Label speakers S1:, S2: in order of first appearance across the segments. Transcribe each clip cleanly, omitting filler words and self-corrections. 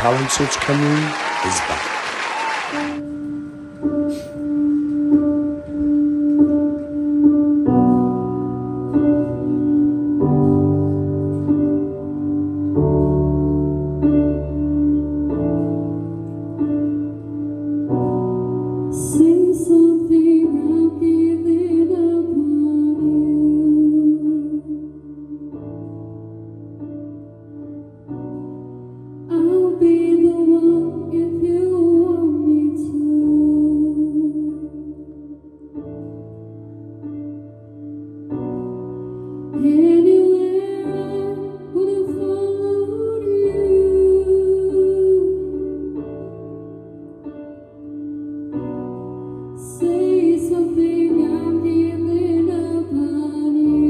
S1: Talent Search Cameroon is back.
S2: Say something, I'll give it up on you. I'll be the one if you want me to. Anywhere I would have followed you. Say something, I'm giving up on you.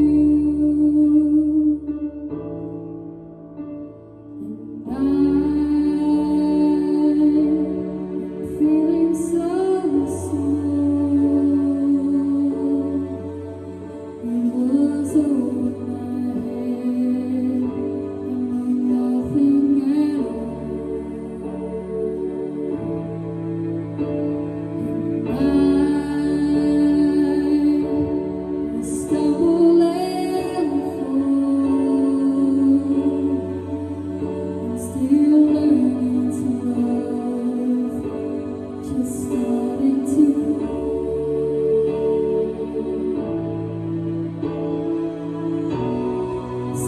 S2: I'm feeling so small. It was over my head, and nothing at all. I stumble and fall, still learning to love, just starting to.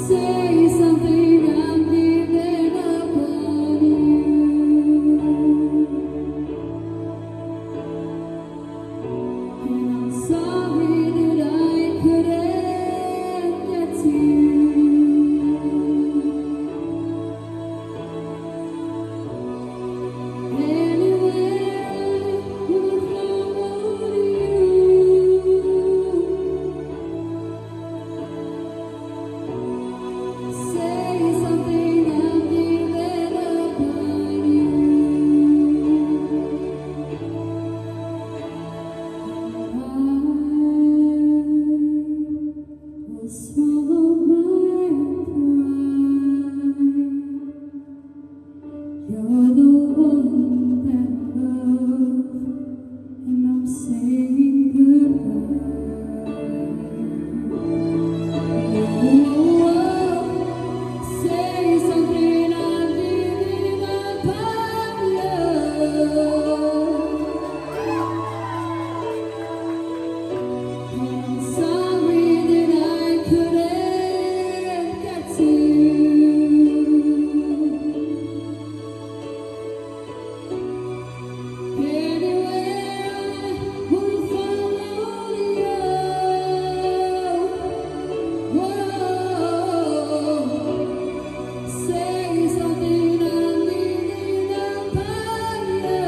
S2: Say something, I'm giving up on you. And I'm sorry that I couldn't get to you. Anywhere would have followed you. Say something, I'm giving up on you. I will swallow my pride. You're the one that I love, and I'm saying goodbye. Say something, I'm giving up on you. I'm sorry that I couldn't get to you. Anywhere I would follow you. Whoa. Say something, I'm giving up on you.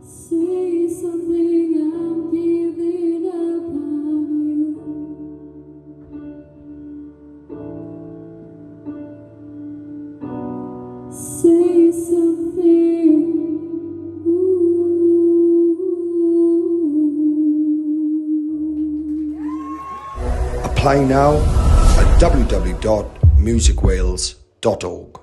S2: Say something, I'm giving up on you. Say something.
S1: Apply now at www.musicwales.org.